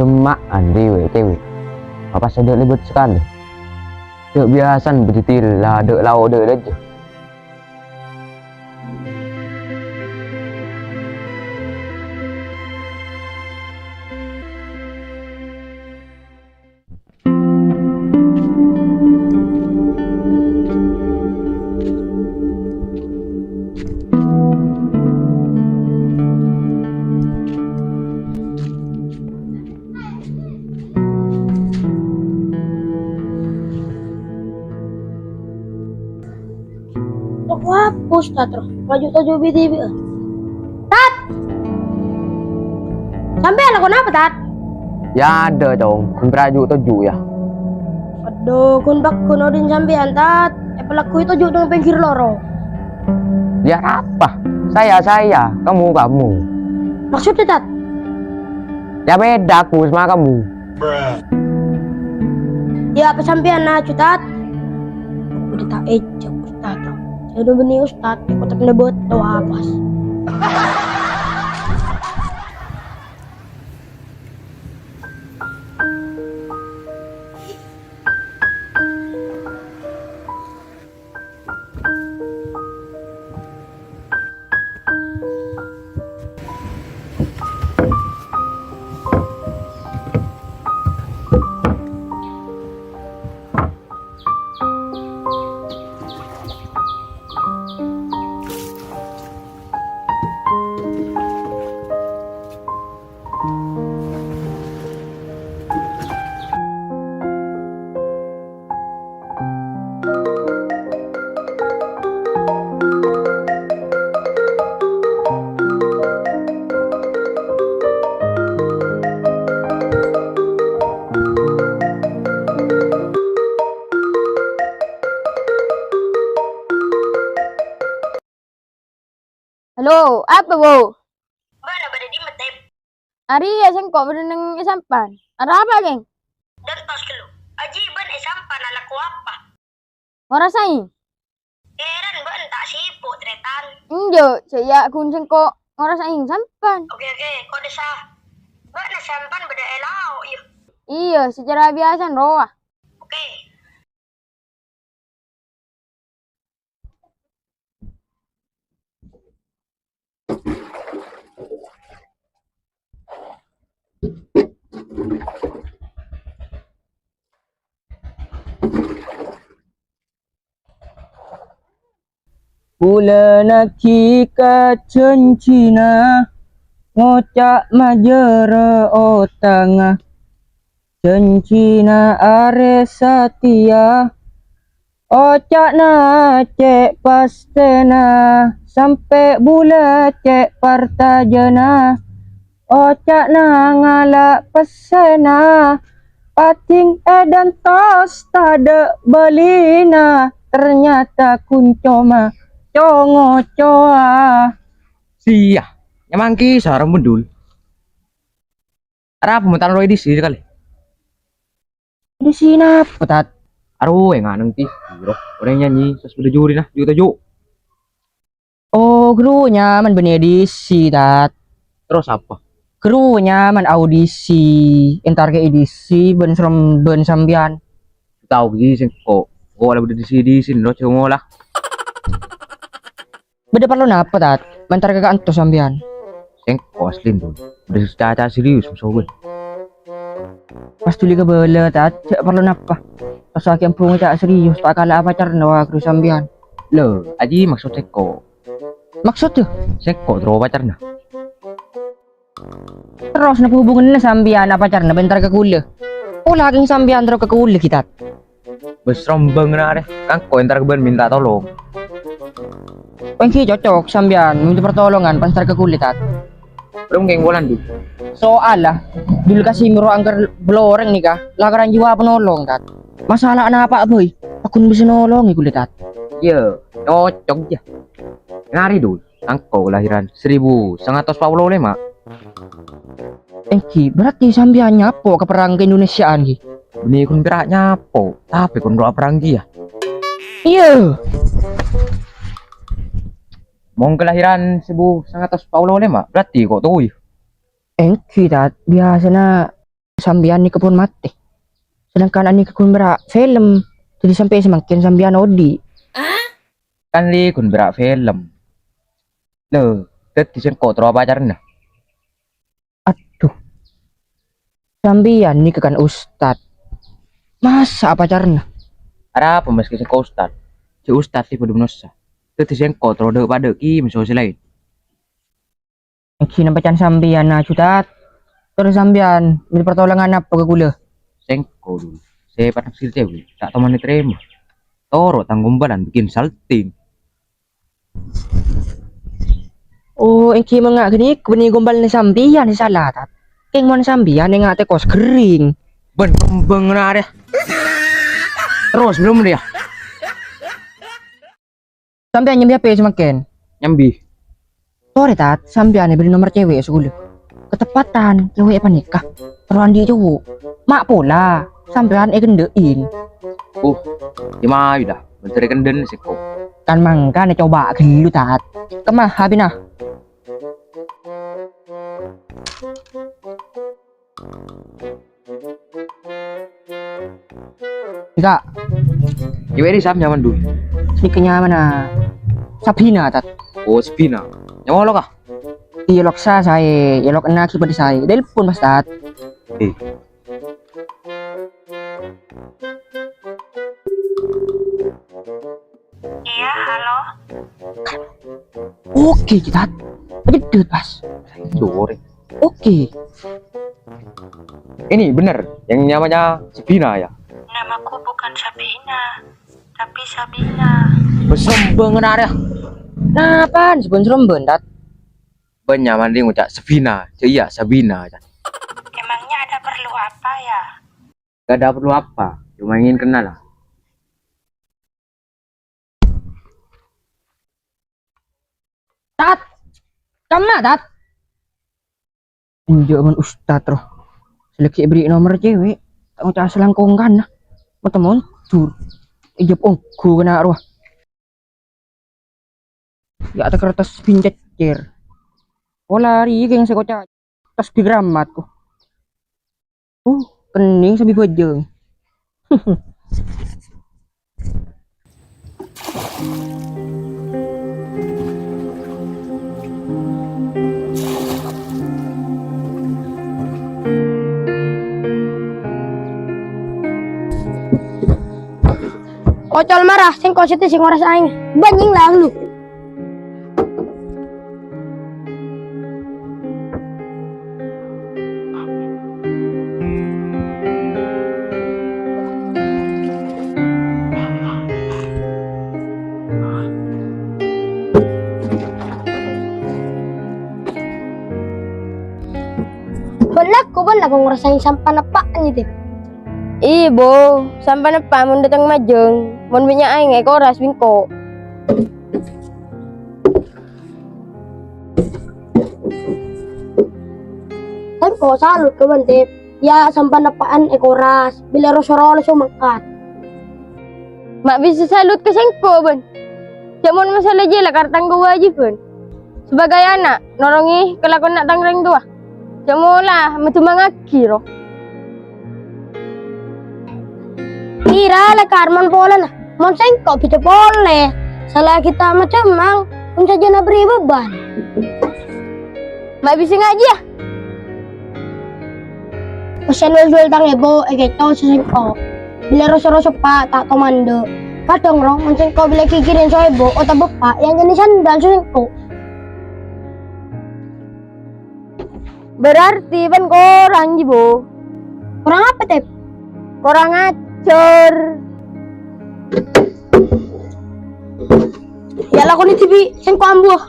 demaan dewe apa sudah libut sekali dek biasan betitil lah dek lau dek aja. Aku hapus tat terus maju tajo BTV. Tat, sampai anak kenapa tat? Ya ada dong kun beraju tuju ya. Aduh, kun bak kun odin sampean tat. Pelaku itu juga dengan pinggir loro. Ya apa? Saya, kamu. Maksudnya tat? Ya beda aku sama kamu. Ya apa sampean nah tat? Udah tak ejak ustad. Saya udah benih ustad, ikut tak nebut, tahu apa? Halo, apa bu? Mana pada di metep Ari ya sengkok berenang sampan. Ada apa geng? dan tos kelu. Aji ban sampan alaku apa? Ngorasai? Heran ban tak siput tretan. Injo, saya kun sengkok ngorasai sampan. Oke, kode sah. Ban sampan beda elau yuk. Iya, secara biasa roah. Oke. Bulan akika cencina ngocak majera otanga cencina are satia ocak na cek pastena sampai bula cek partajana ocak na ngalak pesena pating edan tos tada belina ternyata kuncoma congo coa sia nyamangki sarang mendul ada apa mentan roy di sini kali di sini petat aduh yang aneng ti bro orang nyanyi terus udah juri nah juga tujuh oh krunya man benih edisi tat terus apa krunya man audisi entar ke edisi ben sambian tahu gini sih kok ada udah di sini lo cuma lah beda perlu napa tat bentar ke kantor sambian sing koslin tuh udah secara serius musuh pas tuli ke bela tat cek perlu napa pas akhir pung cak serius tak kalah apa carna wa kru sambian lo aji maksud seko maksud tuh seko terus pacarna terus napa hubungannya sambian apa carna bentar ke kuliah lagi sambian terus ke kuliah kita besrombeng na deh kan kau entar ke minta tolong Pengki cocok sambian minta pertolongan pas ke kulit tat. Belum geng bolan di. Soal lah dulu kasih miro angker beloreng nih kah. Lakaran jiwa penolong tat. Masalah apa boy? Aku bisa nolong kulit tat. Iya, cocok ya. Ngari dulu. Angkau lahiran 1945. Ki berarti sambian nyapo ke perang ke Indonesiaan ki. Ini kun berak nyapo, tapi kun doa perang ya. Iya. Mong kelahiran 1945 berarti kok tuh. Ki tat biasa na Sambian ni kepun mati. Sedangkan ani kekun berak film. Jadi sampai semakin sambian odi. Kan li kun berak film. Loh, tadi sen kotro pacarnya. Aduh. Sambian ni kekan ustad. Masa pacarnya? Ada apa meski sen ustad? Si ustad ti belum nosa. Tadi sen kotro de pada ki meso lain. Ki nampacan sambian na cutat. Terus sambian, beli pertolongan apa ke gula? Sengko dulu. Saya panak sih cewek, tak teman terima. Toro tanggung badan bikin salting. Oh, engki mengak gini kebeni gombal ni sambian ni salah tat. Keng mon sambian ni ngate kos kering. Ben pembeng deh. Terus belum dia. Sambian nyambi apa semakin? Nyambi. Sore tat, sambian ni beli nomor cewek segula. Ketepatan cewek apa nikah teruan dia cowok mak pola sampean gendein gimana dah mencari kenden sih kok kan mangga nih coba gelu tat kemah habina Ika cewek ini sam nyaman dulu nikahnya mana Sabina tat oh Sabina nyawa lo kah Ilok saya, ilok enak seperti saya. Telepon Mas Tat. Iya, halo. Oke, Tat. Jedut pas. Sore. Oke. Ini bener, yang namanya Sabina ya? Namaku bukan Sabina, tapi Sabina. Besombong ya. Nah, apaan sebon-sebon Tat? Benyaman dia ngucap Sabina, iya Sabina. Emangnya ada perlu apa ya? Gak ada perlu apa, cuma ingin kenal lah. Tat, kamu Tat? Jangan ustad roh. Selagi beri nomor cewek, tak ngucap selangkongkan lah. Mau tur, ijab ongku kena roh. Ya ada kertas pinjat cer. Oh lari yang saya kocak tas di gramatku. Kening sambil bojeng. Ocol marah, sing kositi sing waras aing. Banjing lah lu. Benak ko ngerasain sampah napaan gitu. Ibo, sampai napa mun datang majeng, mun banyak aing koras bingko. Kan ko salut ke bantip. Ya sampah napaan koras, bila rosoro so mangkat. Mak bisa salut ke sengko ben. Jamun masalah je lah kartang gua wajib ben. Sebagai anak, nolongi kelakon nak tangreng tua. Jamulah metu mangaki roh. Kira lah karman pola nah. Mon sengko kita boleh. Salah kita macam mang, pun saja nak beri beban. Mak bisa ngaji ya? Pasal jual tang ebo, tau sengko. Bila rosoro pak tak komando. Kadang roh, mon sengko bila kikirin so ebo, otak bapak yang jenis sandal sengko. Berarti ban korang jibo. Kurang apa tep? Korang ngacor. Ya lah ni TV, sengko ambuh.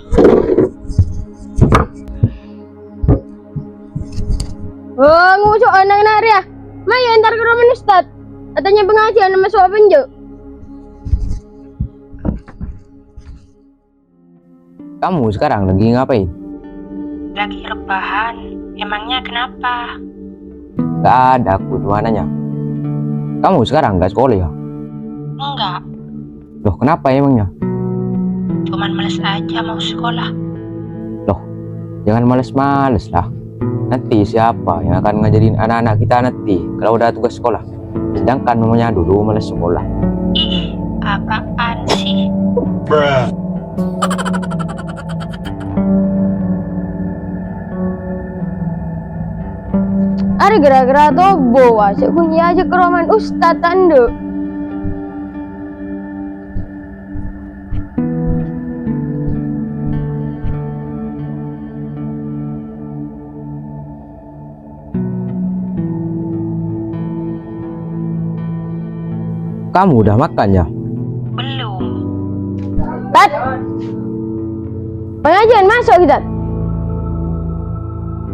Oh, ngusuk anak nari ya. Mayo entar ke rumah Ustad. Katanya pengajian nama soal penjo. Kamu sekarang lagi ngapain? Lagi rebahan. Emangnya kenapa? Gak ada, aku cuma nanya. Kamu sekarang gak sekolah ya? Enggak, Loh kenapa emangnya? cuman males aja mau sekolah. Loh jangan males-males lah. nanti siapa yang akan ngajarin anak-anak kita nanti kalau udah tugas sekolah. Sedangkan mamanya dulu malas sekolah. Ih, apaan sih? Ada gara-gara tobo aja kunyah aja ke roman ustad tanda. Kamu udah makan ya? Belum. Tat. Pengajian masuk kita.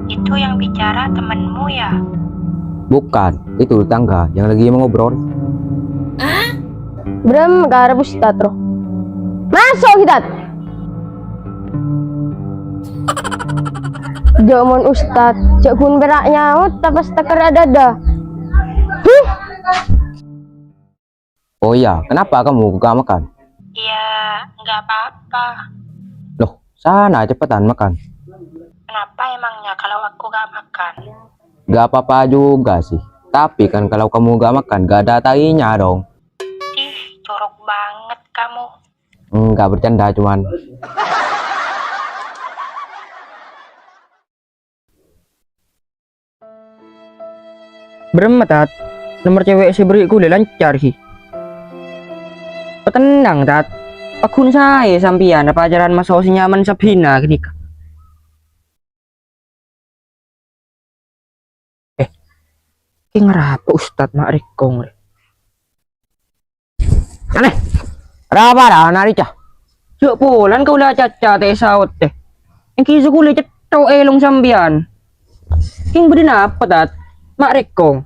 Itu yang bicara temanmu ya? Bukan, itu tetangga yang lagi ngobrol. Bram ke arah ustad roh. Masuk kita. Jamon ustad, cek kun berak nyaut tapas takar dada. Oh iya, kenapa kamu gak makan? Ya, nggak apa-apa. Loh, sana cepetan makan. Kenapa emangnya kalau aku nggak makan? Gak apa-apa juga sih. Tapi kan kalau kamu gak makan, gak ada tainya dong. Ih, jorok banget kamu. Enggak bercanda cuman. Berempat, nomor cewek si beri kuliah lancar sih. Tenang, Tat. Akun saya sampian apa ajaran masa si nyaman Sabina gini. Ki ngerapa Ustad mak rekong. Aneh. Berapa dah anak cah? Cuk pulan kau lah caca teh saut teh. Yang kisu kuliah cetok elong sampian. King beri apa, Tat? Mak rekong.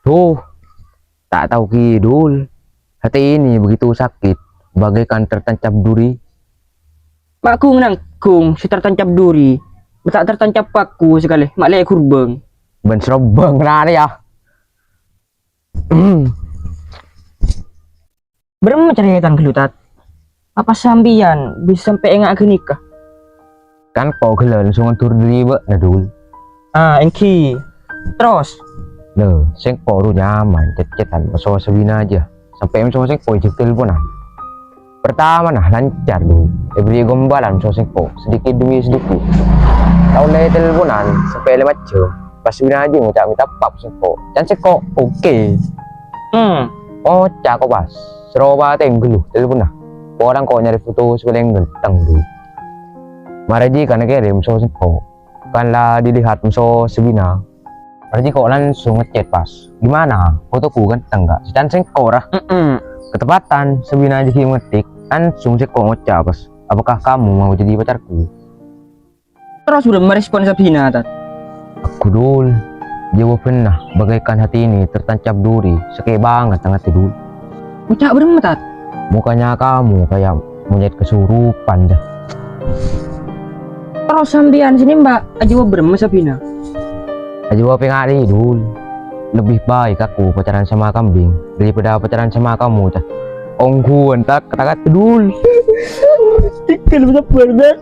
Tuh, tak tahu kidul. Hati ini begitu sakit, bagaikan tertancap duri. Makku nangkung si tertancap duri. Tak tertancap paku sekali. Mak lek kurbeng. Ben serobeng lah ya. Berapa cerita gelutat? Apa sambian bisa sampai enggak ke nikah? Kan kau gelar langsung tur diri bek nadul. Ah, engki. Terus, Loh, sing koru nyaman, cet-cetan masalah Sabina aja. Sampai masalah sing kau cek teleponan. Pertama nah lancar dulu. Beri gombalan masalah sing kau sedikit demi sedikit. Tahu leh teleponan sampai 5 jam. Pas Sabina aja ngucap minta pap sing kau. Dan sing kau oke. Oh, cak kau pas. Seroba tenggelu telepon nah. Orang kau nyari foto sebelum genteng dulu. Maraji karena kirim masalah sing kau. Kan lah dilihat masalah Sabina. Berarti kok langsung ngechat pas. Gimana? Fotoku kan enggak. Dan sing korah. Ketepatan Sabina aja ngetik. Langsung sih kok ngocap pas. Apakah kamu mau jadi pacarku? terus udah merespon Sabina, Tat. Aku dul. Jawab pernah bagaikan hati ini tertancap duri. Sekei banget tengah tidur. Ucap berapa, Tat? Mukanya kamu kayak monyet kesurupan dah. Terus sambian sini Mbak, aja berapa Sabina? Jawab pengen dul. Lebih baik aku pacaran sama kambing daripada pacaran sama kamu dah. Ongku entak kata dul. Tikal bisa berdat.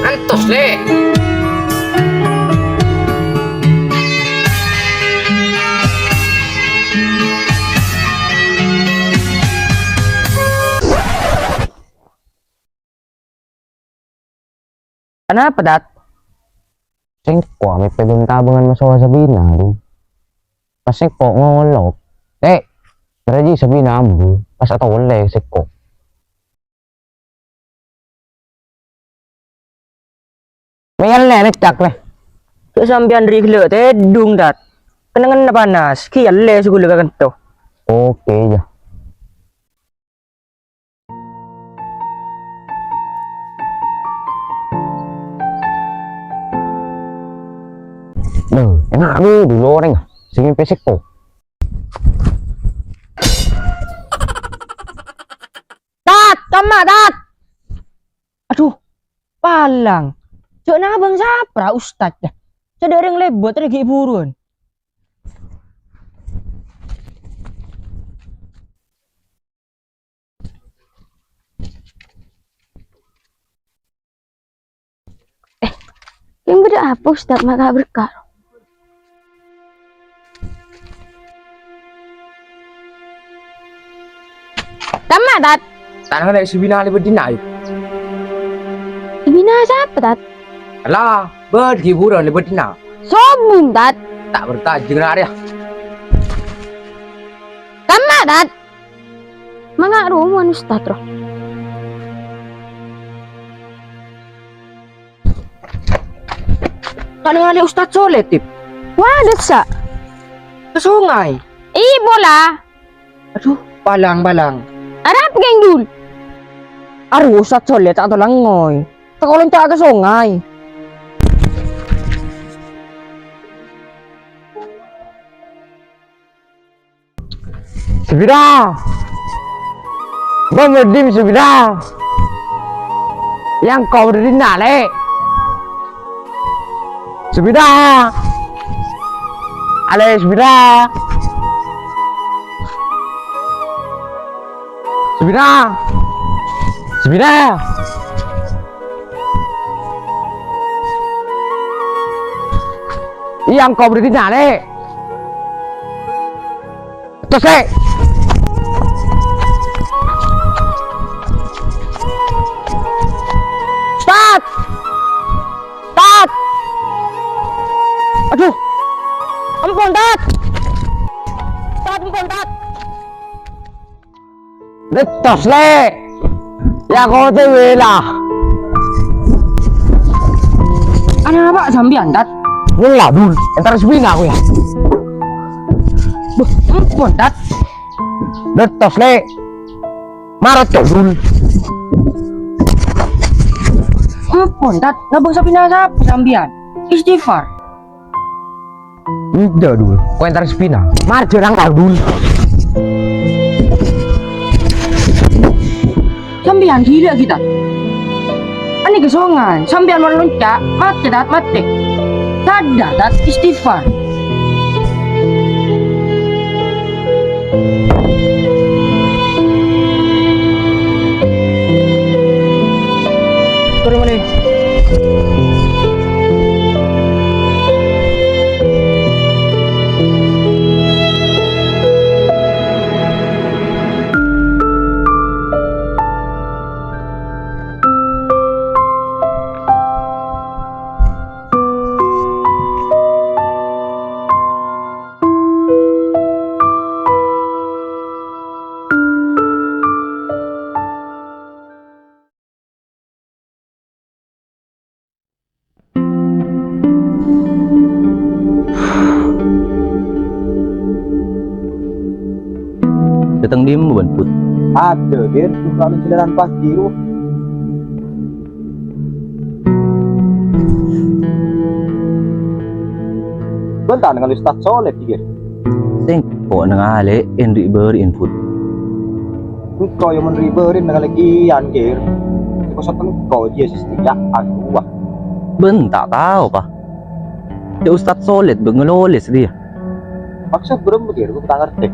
Antos le. Kenapa, Tat? Sing kok may belum tabungan masalah Sabina tu. Pas sing kok ngolok. Beraji Sabina ambu. Pas atau oleh sing kok. Mayal le necak le. Cek sambian dari gila teh dung, Tat. Kenangan panas, kian le suku lega kento. Oke ya. Loh, enak dulu orang singin pesek kok. Tat, Tamat, Tat! Aduh, palang. Cok na bang sapra, Ustad dah. Sadar yang lebot lagi buruan. Yang beda apa Ustaz maka berkah. Tamat, Tat. Tanah dari sebina lebih dinai. Bina siapa, Tat? Alah, berhiburan lebih dinai. Sombong, Tat. Tak bertajeng ya. Tamat, Tat. Mga rumuan Ustaz roh. Kan ngali Ustad Soleh, Tip. Waduh, sa. Ke sungai. Bola. Aduh, balang. Arap geng dul. Aduh, Ustad Soleh tak langoy. Takolong tak ke sungai. Sebida. Berdim sebida. Yang kau berdiri nale. Sebida. Ale sebida. Sebida. Sebida. Yang kau berdiri nale. Terus Tat! Tat! Aduh! Ampun, Tat! Tat, ampun, Tat! Letos le. Ya kau tewe lah. Ana apa sambian, Tat? Ngelah dul. Entar sebina aku ya. Buh, ampun, Tat! Letos le. Marot dul. Ampun, Tat! Nabang sapi nasa sambian. Istighfar. Udah dul. Kau entar sebina. Mar jerang kau dul. Sambian gila kita. Ani ke sungai, sambian mau loncat, mati, Tat, mati. Sadar, Tat, istighfar. Turun mana? Datang dia bukan put. Ada, dia selalu jalan pagi tu. Bentar dengan Ustaz Soleh pikir. Tengok dengan ale Enrik ber input. Kau yang meneriberin dengan lagi anjir. Kau satu kau dia setiap aku. Ben tak tahu apa. Ya Ustaz Soleh bengeloles dia. Maksud belum begitu, aku tak ngerti.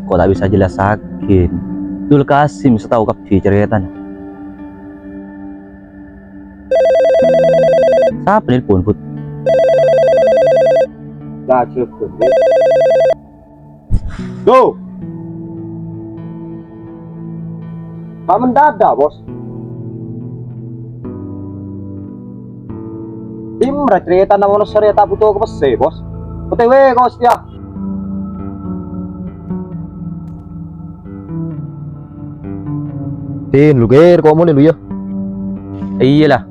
Kau tak bisa jelasakin. Dul Kasim setahu kapi ceritanya. Siapa nelpon put? Dah cukup. Go. Pak mendadak bos. Tim cerita nama manusia tak butuh ke pese bos. OTW kau setia. Tin lu ger kau mau lu ya. Iyalah.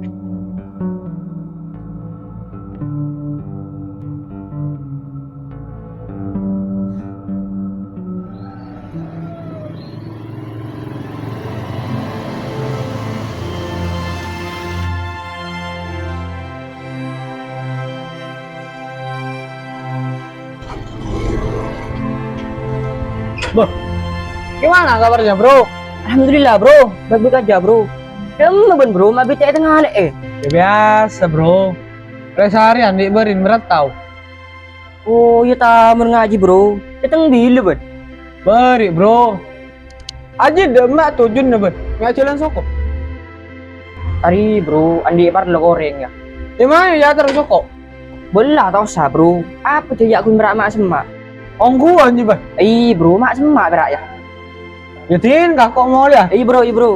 Gimana kabarnya bro? Alhamdulillah bro, baik-baik aja bro. Dem ben bro, mabit cek tengah lek Ya biasa bro. Udah seharian berin berat tau. Oh ya tamer ngaji bro. Datang bila ben. Beri bro. Aja demak tujun na ben. Nggak jalan soko. Tari bro, andi par lo goreng ya. Di mana ya terus soko? Belah tau sah bro. Apa tuh ya aku merak mak semak. Ongguan aja ben. Bro, mak semak berak ya. Yatin kakak mau ya. Bro, bro.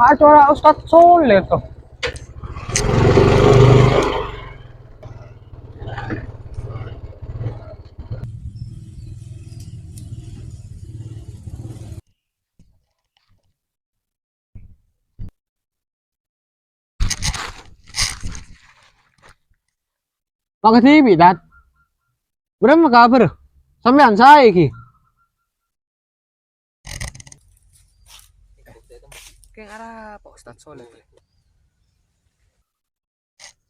Acara Ustadz Soleh tuh. Pakai TV, Dat. Berapa kabar? Sampean saya ki. Kayak arah Pak Ustadz Soleh.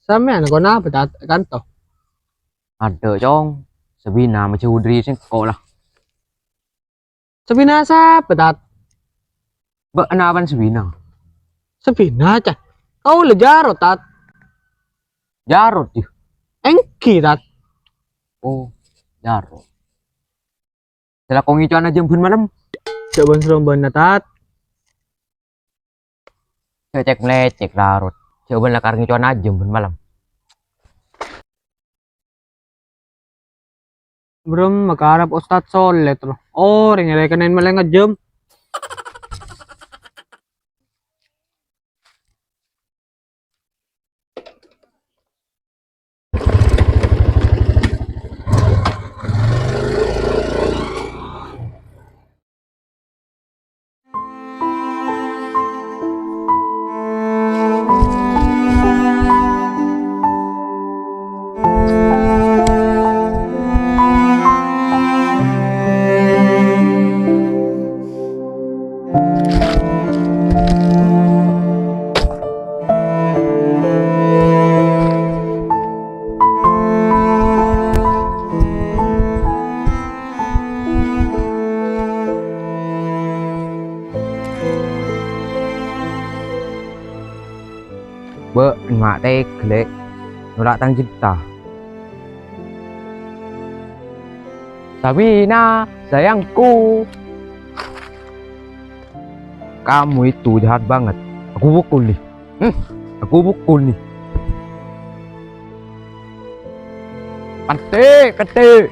Sampean kau apa Dat? Kanto. Ada cong. Sabina macam Udri sih kok lah. Sabina siapa Dat? Ba anapan Sabina? Sabina aja. Kau lejarot Dat. Jarot sih. Engki Dat. Oh, Jarot. Setelah kau ngicuan aja jemput malam. Coba seromban Dat. Saya cek melecek larut. Coba lah karang ngicuan aja jemput malam. Belum makarap Ustadz Soleh tuh. Oh, ring rekenin malah ngejam. Ba mak teh gelek. Nolak tang cipta. Sabina, sayangku. Kamu itu jahat banget. Aku pukul nih. Aku pukul nih. Kate, kate.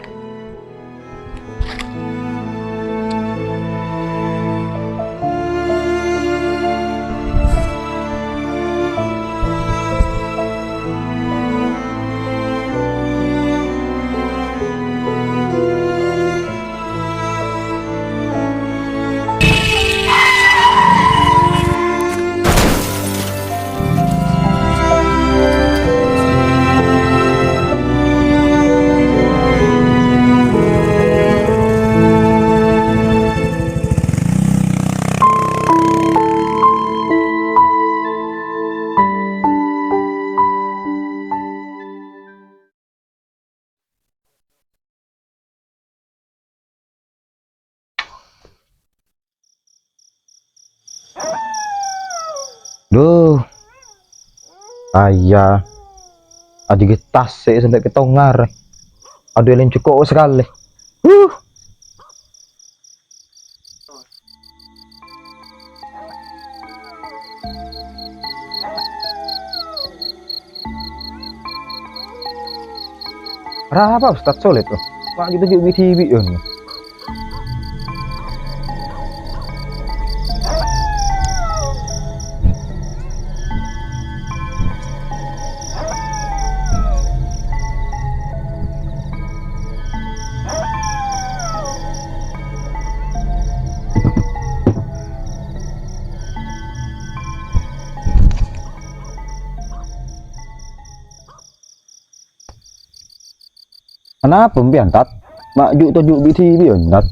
Duh. Ayah. Adik tas sih sampai ketongar. Aduh yang cukup sekali. Apa Ustadz Soleh tuh? Mak kita juga TV ya. Kenapa mbian Tat? Mak juk to juk BTV dat.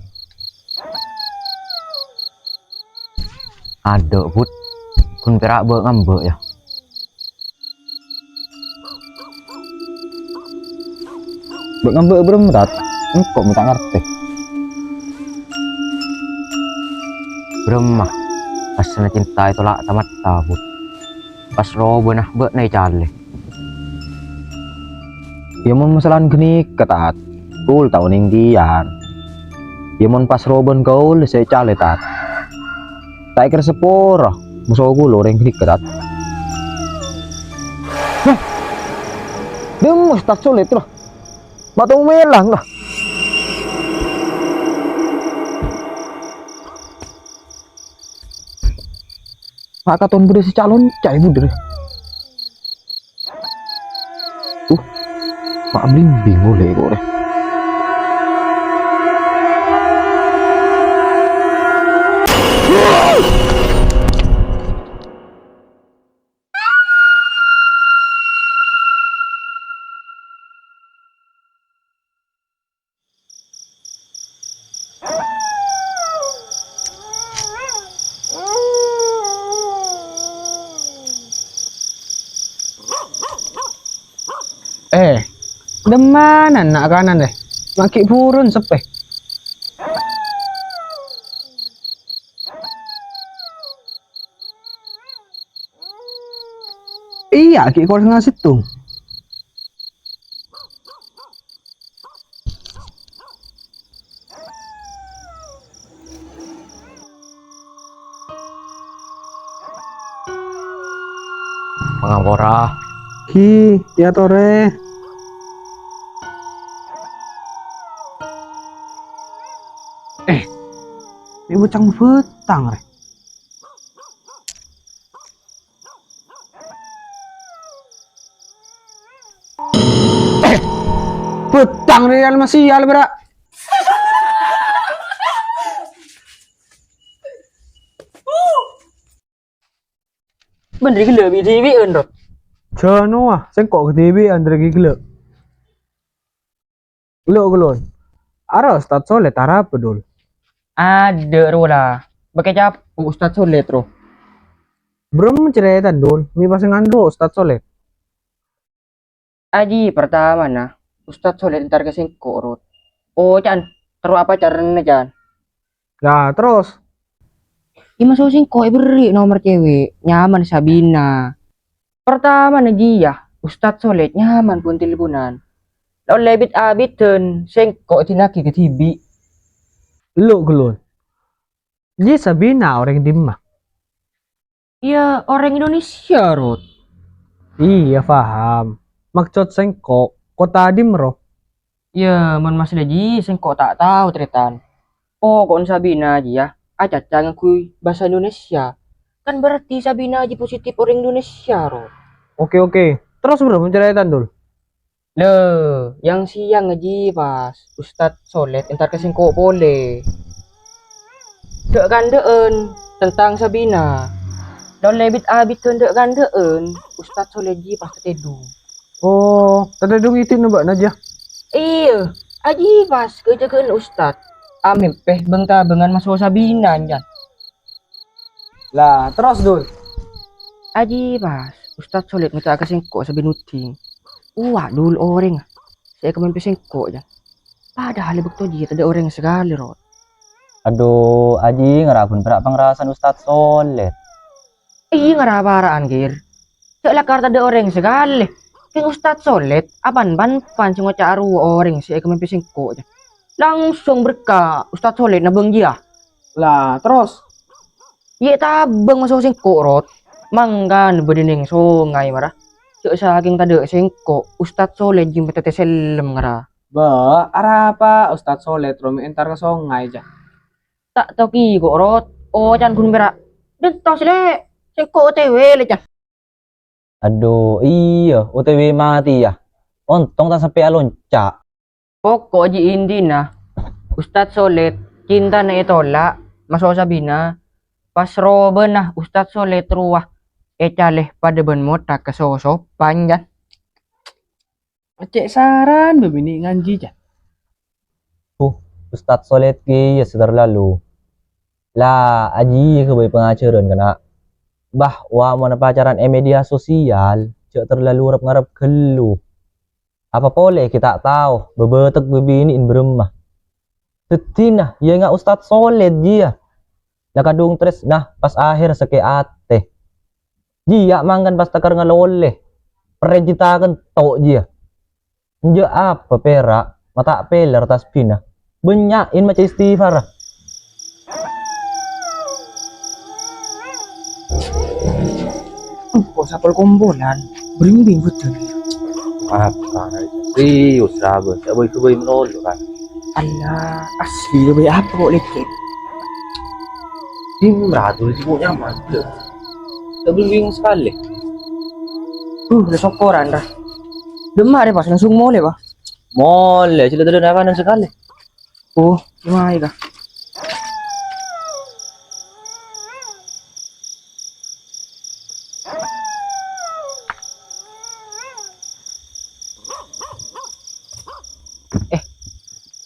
Ada put. Kun perak be ngambek ya. Bek ngambek berem dat. Engkau minta ngerti. Beremah. Pas na cinta itu lah tamat tabut. Pas robo nah be nai cale. Ya mon masalahan gini ketat. Kul tahun yang dian. Ya mon pas robon kau saya cale tat. Tak kira sepora. Musuh gue lo yang gini ketat. Dia mesti tak sulit loh. Batu melang lah. Pak katon bude si calon cai bude. Pak blimbing boleh kok deh. Demanan nak kanan deh. Maki purun sepe. Iya, ki kau tengah situ. Pengambora. Ki, ya tore. Ini bocang betang re. Betang real masih al berak. Bener gila BTV endot. Jono ah, saya kok ke TV andre gila. Gelon. Ara Ustaz Soleh tara pedul. Ada rola. Bekecap Ustaz Soleh tro. Belum cerita dul, mi pasangan do Ustaz Soleh. Aji pertama nah. Ustaz Soleh ntar kesing korot. Oh Chan, terus apa caranya Chan? Nah, terus Ima sosing kok beri nomor cewek nyaman Sabina. Pertama naji ya Ustaz Soleh nyaman pun teleponan. Lalu lebit abit dan sengkok tinaki ke tibi. lu gelon. Ji Sabina orang dimah. Ya orang Indonesia Rod. Iya paham. Maksud sengkok kota dimro. Ya man mas lagi sengkok tak tahu teritan. Oh kon Sabina aja ya. Aja jangan kui bahasa Indonesia. Kan berarti Sabina aja positif orang Indonesia Rod. Oke. Terus belum cerita dul. Loh, yang siang aja pas Ustadz Solet entar ke sengkok boleh. Dek gandeen tentang Sabina. Dan lebit abit kan dek gandeen Ustadz Solet aja pas ketedung. Oh, tadi dong itu nembak aja. Iya, aji pas kejagaan Ustadz. Amin peh bengta bengan masuk Sabina jan. Lah, terus dul. Aji pas Ustadz Solet minta ke sengkok sabinuting. Wah dulu orang. Saya kemarin sengkok jan. Padahal betul dia ada orang sekali Rod. Aduh, aji ngerapun perak pengerasan Ustaz Soleh. Iya ngaraparaan kir. Seolah karta ada orang sekali. Keng Ustadz Solet, apan pan sing ngocak aru orang saya kemarin sengkok jan. Langsung berkah Ustadz Solet nabeng dia. Lah, terus Iya tabang masuk sengkok Rod. Manggan bedining sungai marah. Cek saking tade sengkok Ustadz Soleh jing petete selem ngara. ba arah apa Ustaz Soleh tromi entar ke songai aja. Tak toki kok Rod. Oh can kun berak. Den tos le sengkok OTW le can. Aduh, iya, OTW mati ya. Untung tak sampai loncat. Pokok ji indina. Ustadz Soleh cinta na itolak. Masuk Sabina. Pas roben nah Ustadz Soleh truah. Caleh pada ben motak ke sosopan jan. Cek saran bebini nganji aja. Ustadz Solet ki ya terlalu. Lah, aji ke pengajaran kena. Bah, wa mana pacaran media sosial, cek terlalu ngarep gelu. Apa boleh kita tahu, bebetek bebiniin beremah. Tetina, ya nggak Ustadz Solet dia. Lah kadung tres, nah pas akhir seke ate. Dia mangan pas takar ngaloleh. Perejitakan tok dia. Nja apa perak, mata peler tas pina. Benyakin macam istighfar. Kok sapal kombolan, berimbing betul. Apa? Serius lah bos, saya boy menolak kan. Alah, asli lebih apa kok lecet? Radul sih punya mantep. Saya bingung sekali. Udah sokoran dah. Demar deh pas langsung mole pak. Mole, sudah ada kanan sekali. Oh, gimana ya?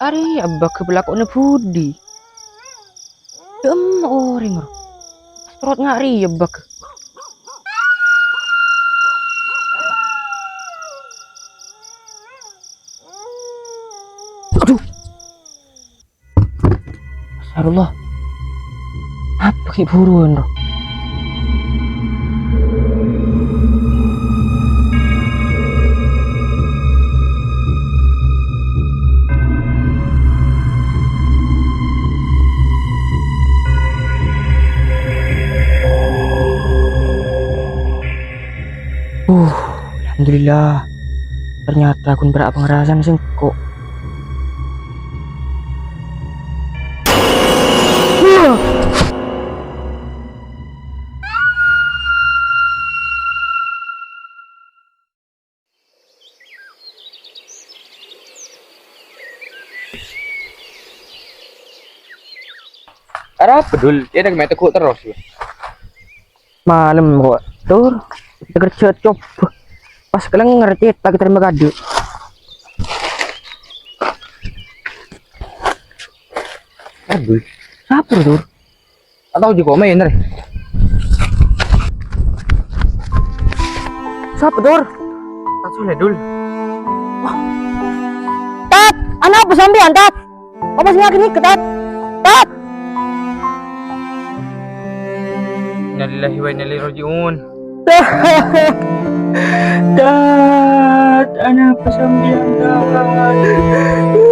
Ari abah kebelakangnya pudi. Dem orang ro. Strot ngari ya bak. Aduh. Astagfirullah. Apa ki buruan ro? Alhamdulillah. Ternyata aku berak pengerasan sengkok. Arah pedul, dia dah kemana tekuk terus. Malam kok. Tur. Kita kerja cop. Pas kalian ngerti tak terima kado. Aduh, Siapa tur? atau juga main deh. Siapa tur? Tak sulit dul. Tat, anak apa sampean Tat? Apa sih ngakini ke Tat? Tat, Innalillahi wa inna ilaihi rajiun. Dat, anak pesambian dat.